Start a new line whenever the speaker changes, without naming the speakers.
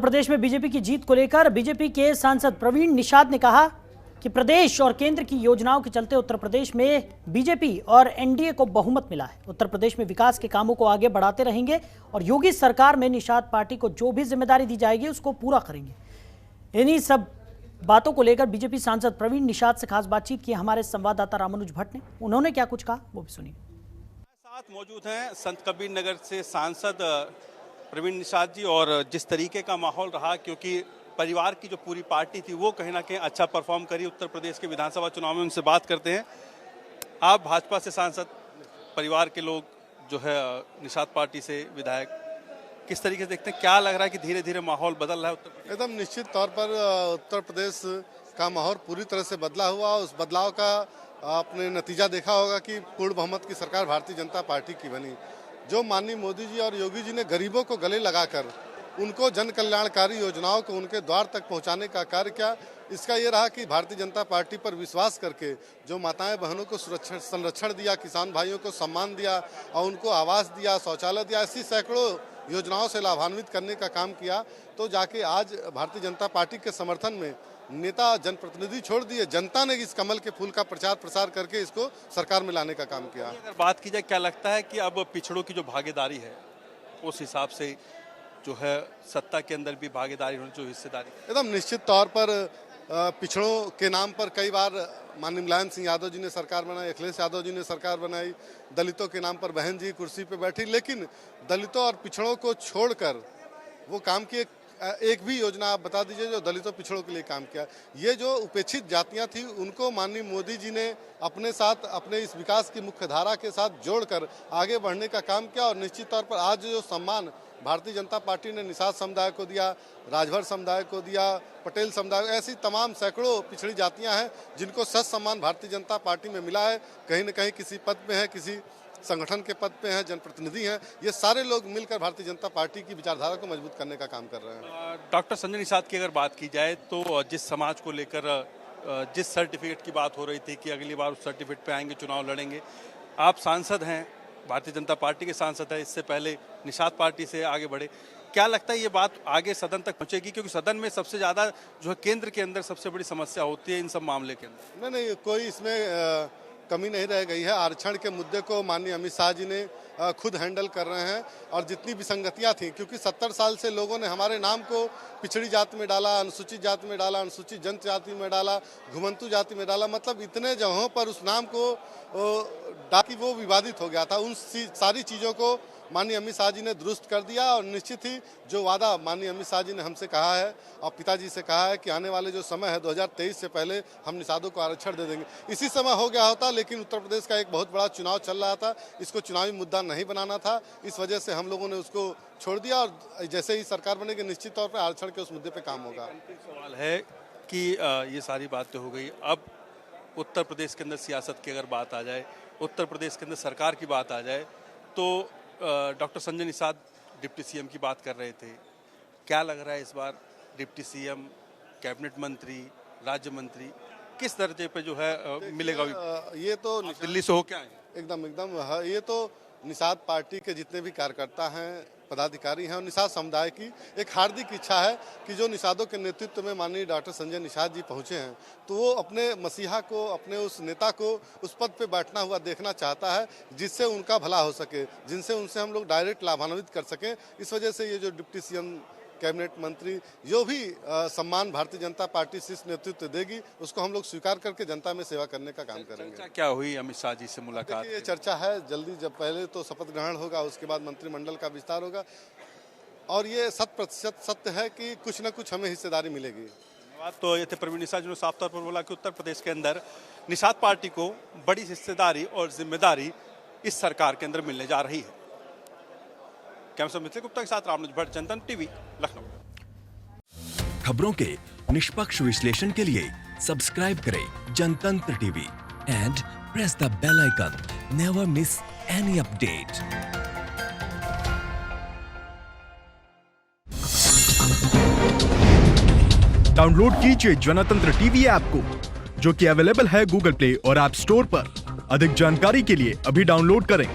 प्रदेश में बीजेपी की जीत को लेकर बीजेपी के सांसद प्रवीण निषाद ने कहा कि प्रदेश और केंद्र की योजनाओं के चलते उत्तर प्रदेश में बीजेपी और एनडीए को बहुमत मिला है। उत्तर प्रदेश में विकास के कामों को आगे बढ़ाते रहेंगे और योगी सरकार में निषाद पार्टी को जो भी जिम्मेदारी दी जाएगी उसको पूरा करेंगे। इन्हीं सब बातों को लेकर बीजेपी सांसद प्रवीण निषाद से खास बातचीत की हमारे संवाददाता रामानुज भट्ट ने। उन्होंने क्या कुछ कहा वो भी सुनिए।
साथ मौजूद हैं संत कबीर नगर से सांसद प्रवीण निषाद जी, और जिस तरीके का माहौल रहा, क्योंकि परिवार की जो पूरी पार्टी थी वो कहीं ना कहीं अच्छा परफॉर्म करी उत्तर प्रदेश के विधानसभा चुनाव में। उनसे बात करते हैं। आप भाजपा से सांसद, परिवार के लोग जो है निषाद पार्टी से विधायक, किस तरीके से देखते हैं? क्या लग रहा है कि धीरे धीरे माहौल बदल रहा है उत्तर प्रदेश?
एकदम निश्चित तौर पर उत्तर प्रदेश का माहौल पूरी तरह से बदला हुआ। उस बदलाव का आपने नतीजा देखा होगा कि पूर्ण बहुमत की सरकार भारतीय जनता पार्टी की बनी। जो माननीय मोदी जी और योगी जी ने गरीबों को गले लगाकर उनको जन कल्याणकारी योजनाओं को उनके द्वार तक पहुंचाने का कार्य किया, इसका ये रहा कि भारतीय जनता पार्टी पर विश्वास करके जो माताएं बहनों को संरक्षण दिया, किसान भाइयों को सम्मान दिया और उनको आवास दिया, शौचालय दिया, ऐसी सैकड़ों योजनाओं से लाभान्वित करने का काम किया, तो जाके आज भारतीय जनता पार्टी के समर्थन में नेता जनप्रतिनिधि छोड़ दिए, जनता ने इस कमल के फूल का प्रचार प्रसार करके इसको सरकार में लाने का काम किया।
अगर बात की जाए, क्या लगता है कि अब पिछड़ों की जो भागीदारी है उस हिसाब से जो है सत्ता के अंदर भी भागीदारी होनी, जो हिस्सेदारी?
एकदम निश्चित तौर पर पिछड़ों के नाम पर कई बार माननीय मुलायम सिंह यादव जी ने सरकार बनाई, अखिलेश यादव जी ने सरकार बनाई, दलितों के नाम पर बहन जी कुर्सी पे बैठी, लेकिन दलितों और पिछड़ों को छोड़कर वो काम किए। एक भी योजना आप बता दीजिए जो दलितों पिछड़ों के लिए काम किया। ये जो उपेक्षित जातियां थी उनको माननीय मोदी जी ने अपने साथ, अपने इस विकास की मुख्य धारा के साथ जोड़कर आगे बढ़ने का काम किया। और निश्चित तौर पर आज जो सम्मान भारतीय जनता पार्टी ने निषाद समुदाय को दिया, राजभर समुदाय को दिया, पटेल समुदाय, ऐसी तमाम सैकड़ों पिछड़ी जातियां हैं जिनको सच सम्मान भारतीय जनता पार्टी में मिला है। कहीं न कहीं किसी पद पे है, किसी संगठन के पद पे हैं, जनप्रतिनिधि हैं, ये सारे लोग मिलकर भारतीय जनता पार्टी की विचारधारा को मजबूत करने का काम कर रहे हैं।
डॉक्टर संजय निषाद की अगर बात की जाए तो जिस समाज को लेकर जिस सर्टिफिकेट की बात हो रही थी कि अगली बार उस सर्टिफिकेट पे आएंगे, चुनाव लड़ेंगे, आप सांसद हैं, भारतीय जनता पार्टी के सांसद हैं, इससे पहले निषाद पार्टी से आगे बढ़े, क्या लगता है ये बात आगे सदन तक पहुंचेगी? क्योंकि सदन में सबसे ज़्यादा जो है केंद्र के अंदर सबसे बड़ी समस्या होती है इन सब मामले के अंदर।
नहीं, कोई इसमें कमी नहीं रह गई है। आरक्षण के मुद्दे को माननीय अमित शाह जी ने खुद हैंडल कर रहे हैं, और जितनी विसंगतियां थी, क्योंकि 70 साल से लोगों ने हमारे नाम को पिछड़ी जाति में डाला, अनुसूचित जाति में डाला, अनुसूचित जनजाति में डाला, घुमंतु जाति में डाला, मतलब इतने जगहों पर उस नाम को डाकी वो विवादित हो गया था। उन सारी चीज़ों को माननीय अमित शाह जी ने दुरुस्त कर दिया। और निश्चित ही जो वादा माननीय अमित शाह जी ने हमसे कहा है और पिताजी से कहा है कि आने वाले जो समय है 2023 से पहले हम निषादों को आरक्षण दे देंगे, इसी समय हो गया होता। लेकिन उत्तर प्रदेश का एक बहुत बड़ा चुनाव चल रहा था, इसको चुनावी मुद्दा नहीं बनाना था, इस वजह से हम लोगों ने उसको छोड़ दिया। और जैसे ही सरकार बनेगी निश्चित तौर पर आरक्षण के उस मुद्दे पर काम होगा।
सवाल है कि ये सारी बातें हो गई, अब उत्तर प्रदेश के अंदर सियासत की अगर बात आ जाए, उत्तर प्रदेश के अंदर सरकार की बात आ जाए, तो doctor Sanjay Nishad deputy CM की बात कर रहे थे। क्या लग रहा है इस बार डिप्टी सीएम, कैबिनेट मंत्री, राज्य मंत्री किस दर्जे पे जो है मिलेगा?
ये तो
दिल्ली से हो क्या है?
एकदम ये तो निषाद पार्टी के जितने भी कार्यकर्ता हैं, पदाधिकारी हैं और निषाद समुदाय की एक हार्दिक इच्छा है कि जो निषादों के नेतृत्व में माननीय डॉक्टर संजय निषाद जी पहुंचे हैं, तो वो अपने मसीहा को, अपने उस नेता को उस पद पे बैठना हुआ देखना चाहता है, जिससे उनका भला हो सके, जिनसे उनसे हम लोग डायरेक्ट लाभान्वित कर सकें। इस वजह से ये जो डिप्टी सीएम, कैबिनेट मंत्री, जो भी सम्मान भारतीय जनता पार्टी शीर्ष नेतृत्व देगी उसको हम लोग स्वीकार करके जनता में सेवा करने का काम करेंगे।
चर्चा क्या हुई अमित शाह जी से मुलाकात?
ये चर्चा है, जल्दी जब पहले तो शपथ ग्रहण होगा, उसके बाद मंत्रिमंडल का विस्तार होगा, और ये 100% सत्य है कि कुछ न कुछ हमें हिस्सेदारी मिलेगी।
बात तो ये थे प्रवीण निषाद जी ने साफ तौर पर बोला कि उत्तर प्रदेश के अंदर निषाद पार्टी को बड़ी हिस्सेदारी और जिम्मेदारी इस सरकार के अंदर मिलने जा रही है। कैमरा मित्र गुप्ता के साथ रामानुज भट्ट, जनतंत्र टीवी, लखनऊ।
खबरों के निष्पक्ष विश्लेषण के लिए सब्सक्राइब करें Jantantra TV and press the bell icon. Never miss any update.
Download कीजिए जनतंत्र टीवी ऐप को, जो कि अवेलेबल है गूगल प्ले और ऐप स्टोर पर। अधिक जानकारी के लिए अभी डाउनलोड करें।